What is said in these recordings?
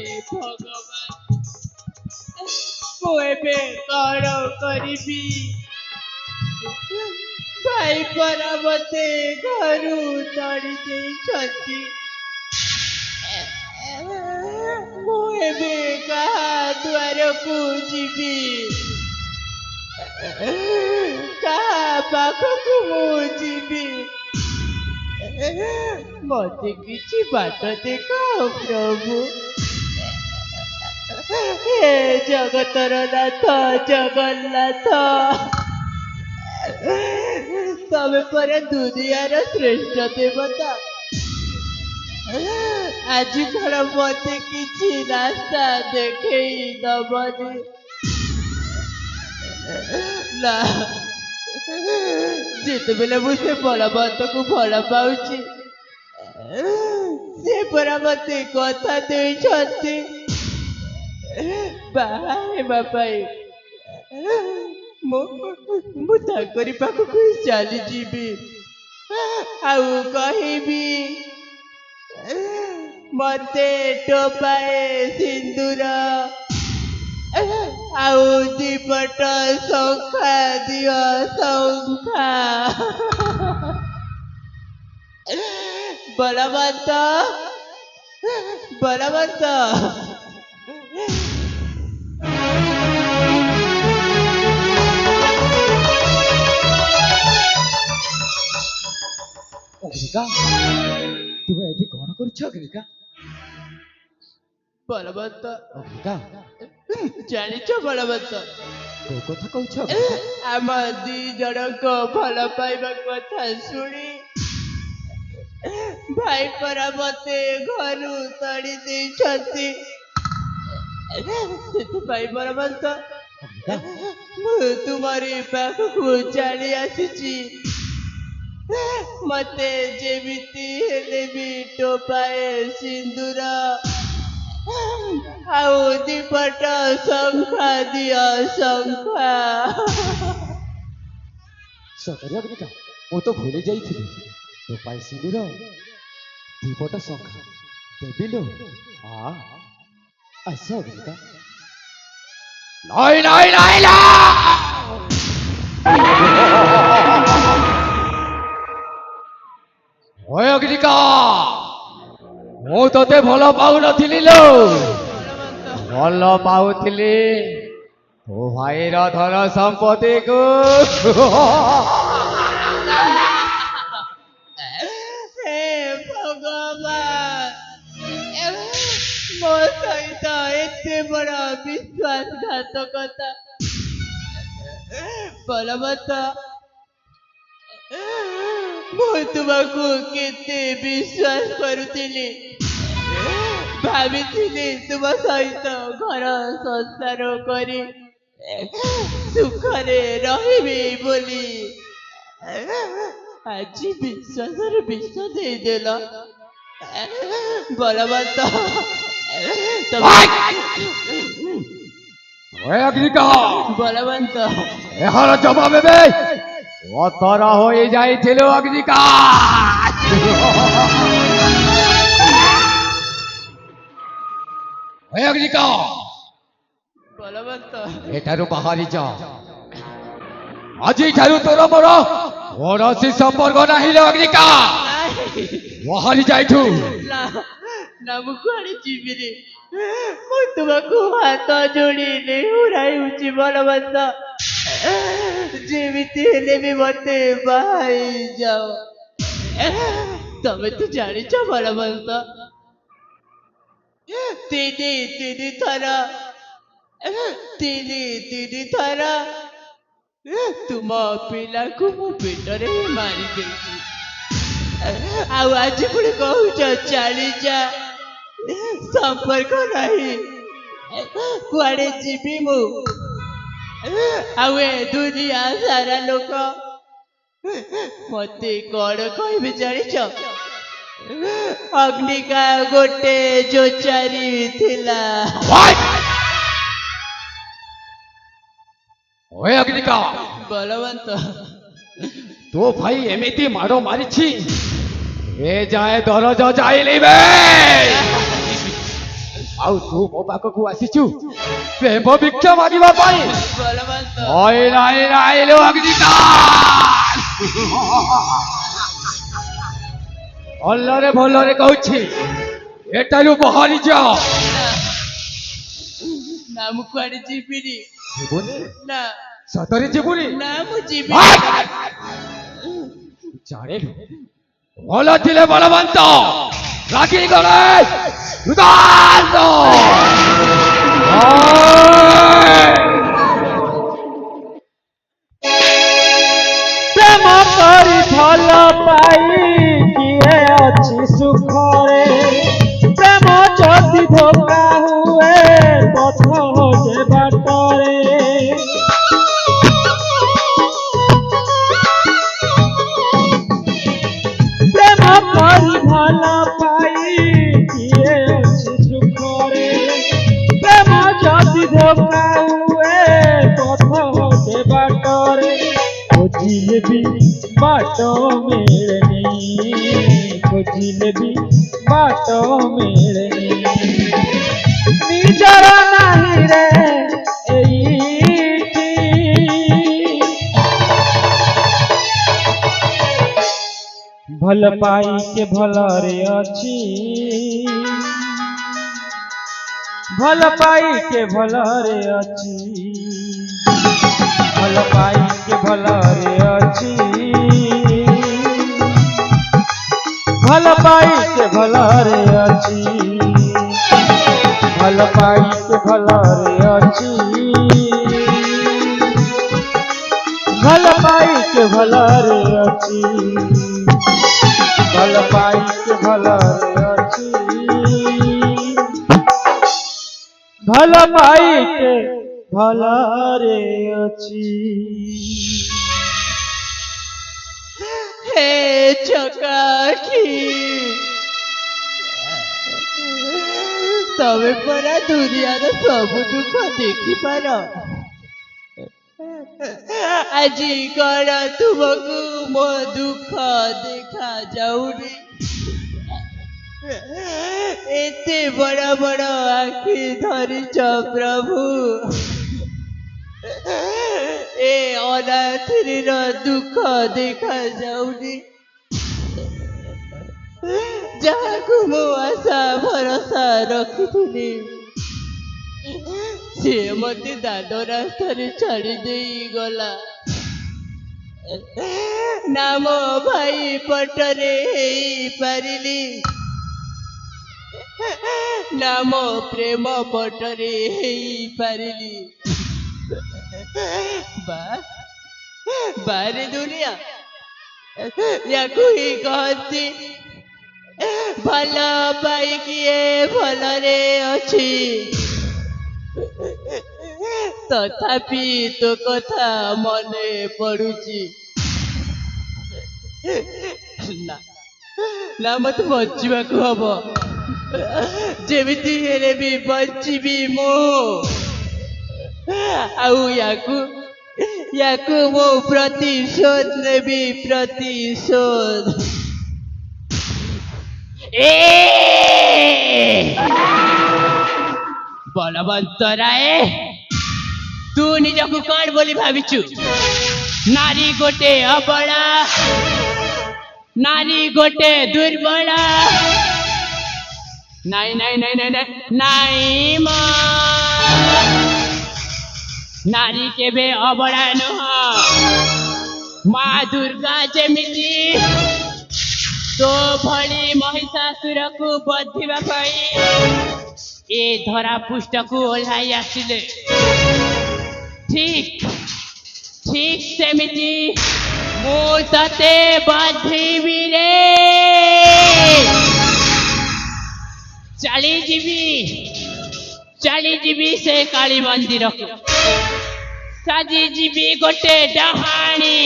भगवान मु एबे कौन करिबी भाई परा मते घरू तड़ी देइछंती मु एबे कहा द्वार को जीवी कहा पाखकु मु जीवी मते किछि बाट देखाओ प्रभु हे जगतर नाथ जगन्नाथ तमे पर दुनियार श्रेष्ठ देवता आज थोड़ा मते किछि रास्ता देखेई दबनी ना जितेबेले मुझे बलवंत को भल पाऊची से परा मते कथा देइछंती बाहे बापाई मु ताकरी पाखकु चली जीवी आउ कहिबी मते टोपाए सिंदूर आउ दीपट शंखा दियो शंखा बलवंत बलवंत अग्निका तुम एठी कौन करछ अग्निका बलवंत अग्निका जानिछ बलवंत को कथा कहछ आम दी जणक भल पाइबा कथा शुणी भाई परा मते घरू तड़ी देइछंती सेतुपाई बलवंत मु तुम्हारी पाखकु चली आसीची मते जेमिति हेले भी टोपाए सिंदूर आउ दीपट शंखा दियो शंखा सतरे अग्निका मु तो भूली जाइथिली तो पाई सिंदूर दीपट शंखा देबिलो आ आस अग्निका নাই নাই নাই না ওই অগ্নিকা ମୁଁ ତତେ ଭଲ ପାଉନଥିଲି ଲୋ ଭଲ ପାଉଥିଲି ତୋ ଭାଇର ଧନ ସମ୍ପତ୍ତିକୁ हे भगवान मो सहित एते बड़ा विश्वासघातकता बलवंत मु तुमको केते विश्वास करुଥିଲି भाविଥିଲି तुम सहित घर संसार करी सुखरे रहिबी बोली आज विश्वासर विष देदेल बलवंत ওই অগ্নিকা बलवंत এখানে জবাব দেবে অতরা হয়ে যাইছিল অগ্নিকা ওই অগ্নিকা बलवंत এটারও বাহারি যা আজি ঠারু তোর মোর কৌଣସି ସମ୍ପର୍କ ନାହିଁ ରେ ଅଗ୍ନିକା ବାହାରି ଯାଇଛୁ ना ना मु कुआड़े जीवी रे मु तुमको हाथ जोड़ी नेहुराउची बलवंत जेमिति हेले भी मते बाहाई जाओ तमे तो जानिछ बलवंत तिनी थर तुम पिला को मु पेटरे मारी देछि आउ आज पुणी कहूच चली जा संपर्क नहीं कुआड़े जीवी मु आउ ए दुनिया सारा लोक मते कौन कहबे जानिछ अग्निका गोटे जोचारी थिला ওই অগ্নিকা बलवंत তো ভাই এমিতি মাড় মারিছি এ যায় দরজ যাইলিবে ଆଉ ତୁ ମୋ ପାଖକୁ ଆସିଛୁ ପ୍ରେମ ଭିକ୍ଷା ମାଗିବା ପାଇଁ ବଳବନ୍ତ ଅଇଲା ଅଇଲା ଆଇଲୁ ଅଗ୍ନିକା ଭଲରେ ଭଲରେ କହୁଛି ଏଠାରୁ ବାହାରି ଯା ନା ମୁଁ କୁଆଡେ ଯିବିନି ଯିବୁନି ନା ସତରେ ଯିବୁନି ନା ମୁଁ ଯିବି ଜାଣିଲୁ ଭଲ ଥିଲେ ବଳବନ୍ତ ରାଗି ଗଣେଶ ଉଦାନ୍ତ ପ୍ରେମ କରି ଭଲ ପାଇ କିଏ ଅଛି ସୁଖରେ ପ୍ରେମ ଯଦି ଧୋକା ହୁଏ ପଥ ଯେ ବାଟରେ ପ୍ରେମ କରି ଭଲ ପାଇ କିଏ ଅଛି ସୁଖରେ ପ୍ରେମ ଯଦି ଧୋକା ହୁଏ ପଥ ଯେ ବାଟରେ ଖୋଜିଲେ ବି ବାଟ ମିଳେନି ଖୋଜିଲେ ବି ବାଟ ମିଳେନି ନିଜର ନାହିଁ ରେ ଏଇଠି ଭଲ ପାଇକେ ଭଲରେ ଅଛି ଭଲ ପାଇକେ ଭଲରେ ଅଛି ଭଲ ପାଇକେ ଭଲରେ ଅଛି ଭଲ ପାଇକେ ଭଲରେ ଅଛି ଭଲ ପାଇକେ ଭଲରେ ଅଛି ଭଲ ପାଇକେ ଭଲରେ ଅଛି ଭଲ ପାଇକେ ଭଲରେ ଅଛି ଭଲ ପାଇକେ ଭଲରେ ଅଛି ହେ ଚକାଖି ତମେ ପରା ଦୁନିଆର ସବୁ ଦୁଃଖ ଦେଖିପାର ଆଜି କଣ ତୁମକୁ ମୋ ଦୁଃଖ ଦେଖା ଯାଉନି ଏତେ ବଡ଼ ବଡ଼ ଆଖି ଧରିଛ ପ୍ରଭୁ ଏ ଅନାଥିର ଦୁଃଖ ଦେଖା ଯାଉନି ଯାହାକୁ ମୁଁ ଆଶା ଭରସା ରଖିଥିଲି ସେ ମତେ ଦାଣ୍ଡ ରାସ୍ତାରେ ଛାଡ଼ି ଦେଇ ଗଲା ନା ମୋ ଭାଇ ପଟରେ ହେଇପାରିଲି ନା ମୋ ପ୍ରେମ ପଟରେ ହେଇପାରିଲି ବାରେ ଦୁନିଆ ୟାକୁ ହିଁ କହନ୍ତି ଭଲ ପାଇକିଏ ଭଲରେ ଅଛି ତଥାପି ତୋ କଥା ମନେ ପଡୁଛି ନା ନା ମତେ ବଞ୍ଚିବାକୁ ହବ ଯେମିତି ହେଲେ ବି ବଞ୍ଚିବି ମୁଁ ଆଉ ୟାକୁ ମୁଁ ପ୍ରତିଶୋଧ ନେବି ପ୍ରତିଶୋଧ ବଳବନ୍ତ ରାୟ ତୁ ନିଜକୁ କଣ ବୋଲି ଭାବିଛୁ ନାରୀ ଗୋଟେ ଅବଳା ନାରୀ ଗୋଟେ ଦୁର୍ବଳା ନାଇଁ ନାଇଁ ନାଇଁ ନାଇଁ ନାଇଁ ନାଇଁ ମା ନାରୀ କେବେ ଅବଳା ନୁହଁ ମା ଦୁର୍ଗା ଯେମିତି ତୋ ଭଳି ମହିଷାସୁରକୁ ବଧିବା ପାଇଁ ଏ ଧରା ପୃଷ୍ଠକୁ ଓହ୍ଲାଇ ଆସିଲେ ଠିକ୍ ଠିକ୍ ସେମିତି ମୁଁ ତତେ ବଧିବି ରେ ଚାଲିଯିବି ସେ କାଳୀ ମନ୍ଦିରକୁ ସାଜିଯିବି ଗୋଟେ ଡାହାଣୀ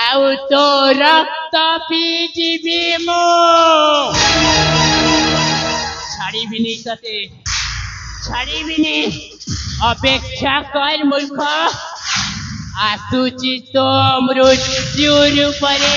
ଆଉ ତୋ ରକ୍ତ ପିଇଯିବି ମୁଁ ଛାଡ଼ିବିନି ତତେ ଛାଡ଼ିବିନି ଅପେକ୍ଷା କର ମୂର୍ଖ ଆସୁଛି ତୋ ମୃତ୍ୟୁ ରୂପରେ